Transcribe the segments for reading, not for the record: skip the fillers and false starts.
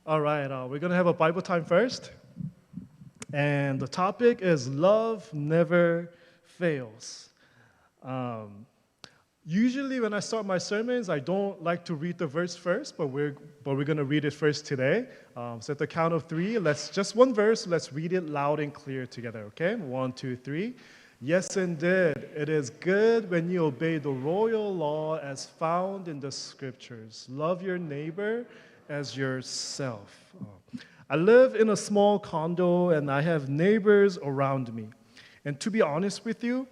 All right, we're going to have a Bible time first. And the topic is Love Never Fails. Um, Usually, when I start my sermons, I don't like to read the verse first, but we're going to read it first today. So at the count of three, just one verse, let's read it loud and clear together, okay? One, two, three. Yes, indeed, it is good when you obey the royal law as found in the scriptures. Love your neighbor as yourself. I live in a small condo and I have neighbors around me. And to be honest with you,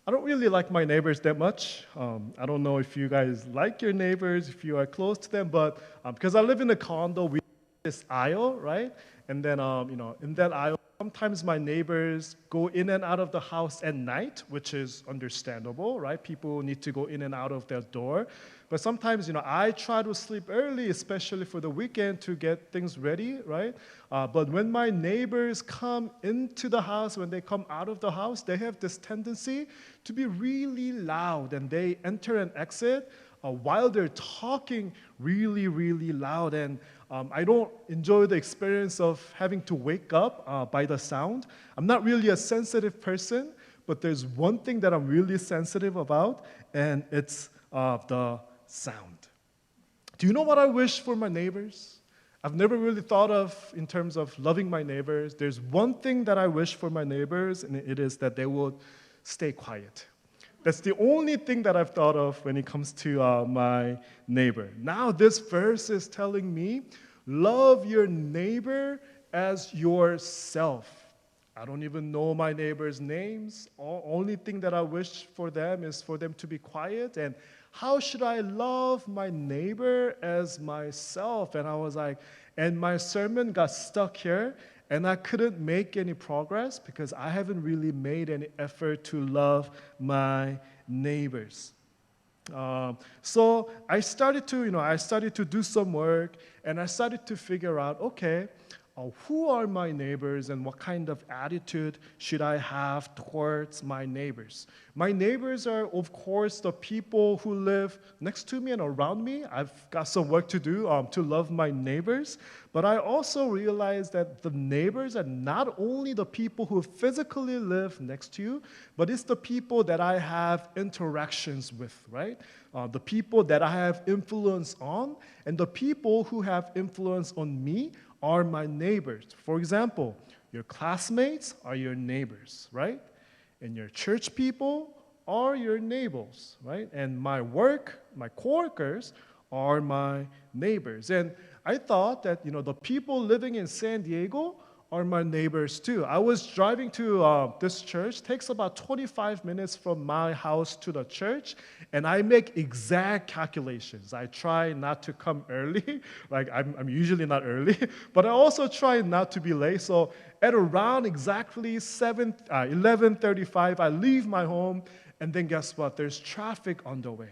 I don't really like my neighbors that much. I don't know if you guys like your neighbors, if you are close to them, but because I live in a condo, we have this aisle, right? And then, in that aisle, sometimes my neighbors go in and out of the house at night, which is understandable, right? People need to go in and out of their door. But sometimes, I try to sleep early, especially for the weekend to get things ready, right? But when my neighbors come into the house, when they come out of the house, they have this tendency to be really loud and they enter and exit while they're talking really, really loud. And I don't enjoy the experience of having to wake up by the sound. I'm not really a sensitive person, but there's one thing that I'm really sensitive about, and it's the sound. Do you know what I wish for my neighbors? I've never really thought of in terms of loving my neighbors. There's one thing that I wish for my neighbors, and it is that they would stay quiet. That's the only thing that I've thought of when it comes to my neighbor. Now, this verse is telling me, love your neighbor as yourself. I don't even know my neighbor's names. Only thing that I wish for them is for them to be quiet. And how should I love my neighbor as myself? And I was like, and my sermon got stuck here. And I couldn't make any progress because I haven't really made any effort to love my neighbors. So I started to do some work, and I started to figure out, okay, who are my neighbors and what kind of attitude should I have towards my neighbors? My neighbors are, of course, the people who live next to me and around me. I've got some work to do to love my neighbors, but I also realized that the neighbors are not only the people who physically live next to you, but it's the people that I have interactions with, right? The people that I have influence on, and the people who have influence on me are my neighbors. For example, your classmates are your neighbors, right? And your church people are your neighbors, right? And my coworkers are my neighbors. And I thought that, the people living in San Diego are my neighbors too. I was driving to this church. Takes about 25 minutes from my house to the church, and I make exact calculations. I try not to come early, like I'm usually not early, but I also try not to be late. So at around exactly 11:35, I leave my home, and then guess what? There's traffic on the way.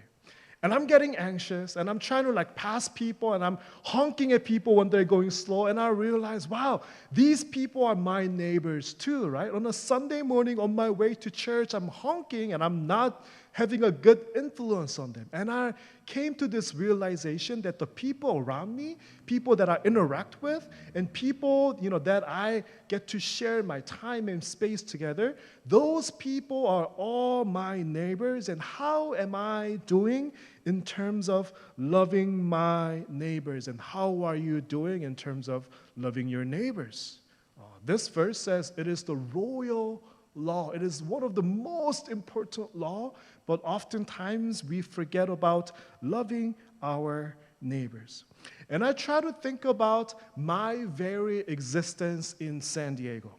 And I'm getting anxious, and I'm trying to pass people, and I'm honking at people when they're going slow, and I realize, wow, these people are my neighbors too, right? On a Sunday morning on my way to church, I'm honking, and I'm not having a good influence on them. And I came to this realization that the people around me, people that I interact with, and people, that I get to share my time and space together, those people are all my neighbors. And how am I doing in terms of loving my neighbors? And how are you doing in terms of loving your neighbors? This verse says it is the royal law. It is one of the most important law, but oftentimes we forget about loving our neighbors. And I try to think about my very existence in San Diego.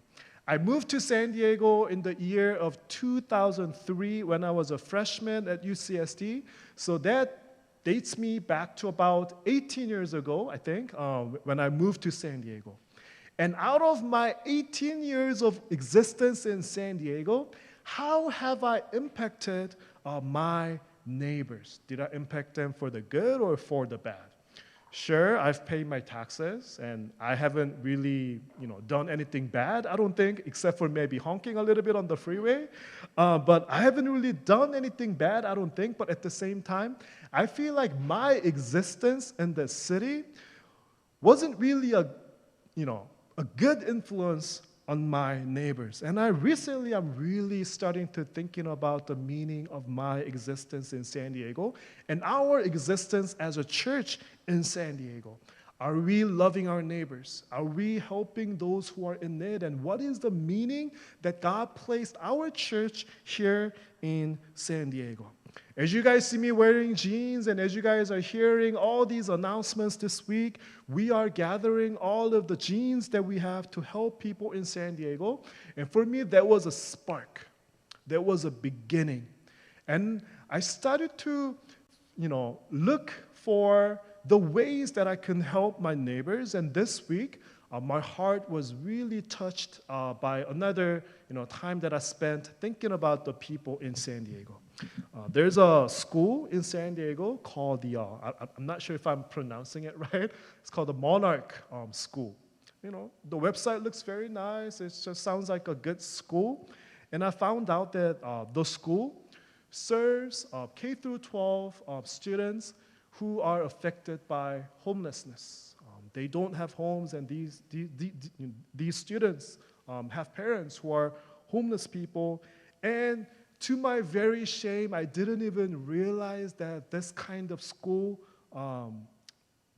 I moved to San Diego in the year of 2003 when I was a freshman at UCSD. So that dates me back to about 18 years ago, I think, when I moved to San Diego. And out of my 18 years of existence in San Diego, how have I impacted my neighbors? Did I impact them for the good or for the bad? Sure, I've paid my taxes, and I haven't really, done anything bad, I don't think, except for maybe honking a little bit on the freeway. But I haven't really done anything bad, I don't think. But at the same time, I feel like my existence in the city wasn't really a good influence on my neighbors. And I'm really starting to thinking about the meaning of my existence in San Diego and our existence as a church in San Diego. Are we loving our neighbors? Are we helping those who are in need? And what is the meaning that God placed our church here in San Diego? As you guys see me wearing jeans and as you guys are hearing all these announcements this week, we are gathering all of the jeans that we have to help people in San Diego. And for me, that was a spark. That was a beginning. And I started to, look for the ways that I can help my neighbors. And this week, my heart was really touched by another time that I spent thinking about the people in San Diego. There's a school in San Diego called I'm not sure if I'm pronouncing it right. It's called the Monarch School. The website looks very nice. It just sounds like a good school. And I found out that the school serves K through 12 students who are affected by homelessness. They don't have homes, and these students have parents who are homeless people. And to my very shame, I didn't even realize that this kind of school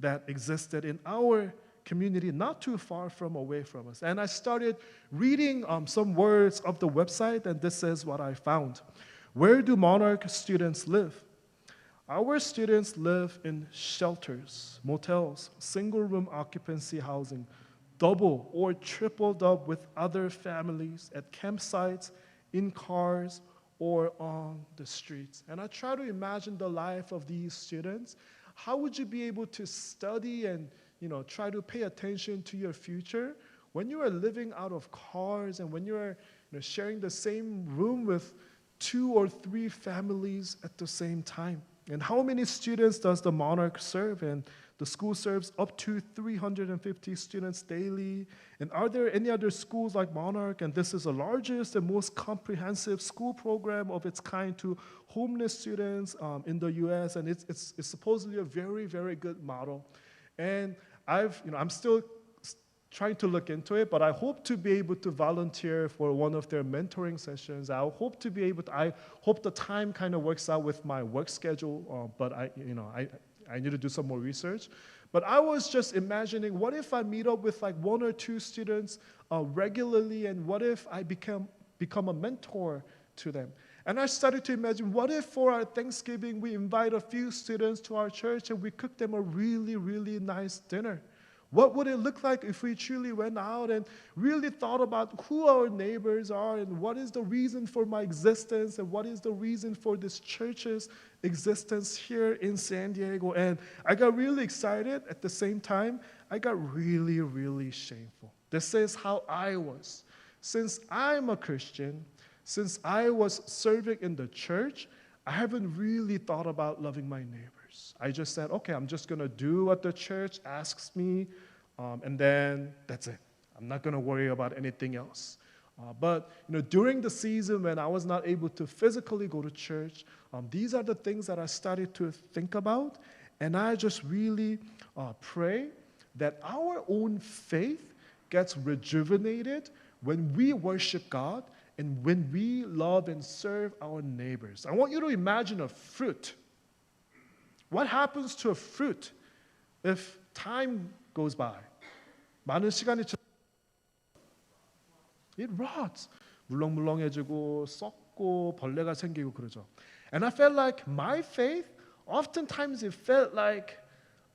that existed in our community, not too far away from us. And I started reading some words of the website, and this is what I found. Where do Monarch students live? Our students live in shelters, motels, single-room occupancy housing, double or tripled up with other families at campsites, in cars, or on the streets. And I try to imagine the life of these students. How would you be able to study and try to pay attention to your future when you are living out of cars and when you are sharing the same room with 2 or 3 families at the same time? And how many students does the Monarch serve? And the school serves up to 350 students daily. And are there any other schools like Monarch? And this is the largest and most comprehensive school program of its kind to homeless students in the U.S. And it's supposedly a very, very good model. And I'm still trying to look into it, but I hope to be able to volunteer for one of their mentoring sessions. I hope the time kind of works out with my work schedule, but I need to do some more research. But I was just imagining, what if I meet up with like 1 or 2 students regularly, and what if I become a mentor to them? And I started to imagine, what if for our Thanksgiving we invite a few students to our church and we cook them a really, really nice dinner? What would it look like if we truly went out and really thought about who our neighbors are and what is the reason for my existence and what is the reason for this church's existence here in San Diego? And I got really excited. At the same time, I got really, really shameful. This is how I was. Since I'm a Christian, since I was serving in the church, I haven't really thought about loving my neighbors. I just said, okay, I'm just going to do what the church asks me, and then that's it. I'm not going to worry about anything else. But during the season when I was not able to physically go to church, these are the things that I started to think about, and I just really pray that our own faith gets rejuvenated when we worship God and when we love and serve our neighbors. I want you to imagine a fruit. What happens to a fruit if time goes by? 많은 시간이 It rots. 물렁물렁해지고 썩고 벌레가 생기고 그러죠. And I felt like my faith, oftentimes it felt like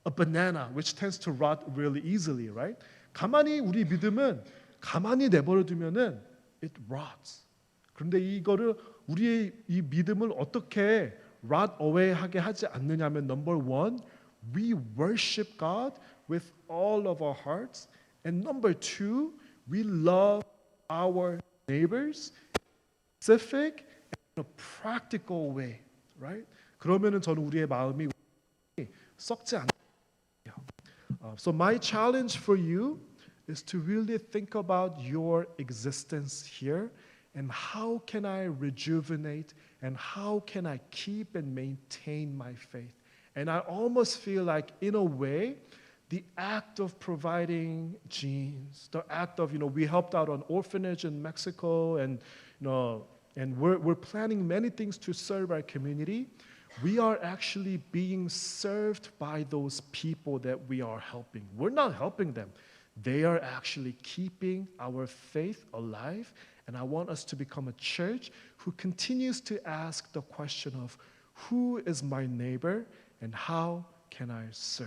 a banana, which tends to rot really easily, right? 가만히 우리 믿음은 가만히 내버려 두면은 it rots. 그런데 이거를 우리의 이 믿음을 어떻게 rot away 하게 하지 않느냐면, number one, we worship God with all of our hearts, and number two, we love our neighbors in a specific and a practical way, right? 그러면은 저는 우리의 마음이 썩지 않아요. So my challenge for you is to really think about your existence here and how can I rejuvenate and how can I keep and maintain my faith. And I almost feel like, in a way, the act of providing jeans, the act of, we helped out an orphanage in Mexico, and, and we're planning many things to serve our community. We are actually being served by those people that we are helping. We're not helping them. They are actually keeping our faith alive. And I want us to become a church who continues to ask the question of, who is my neighbor and how can I serve?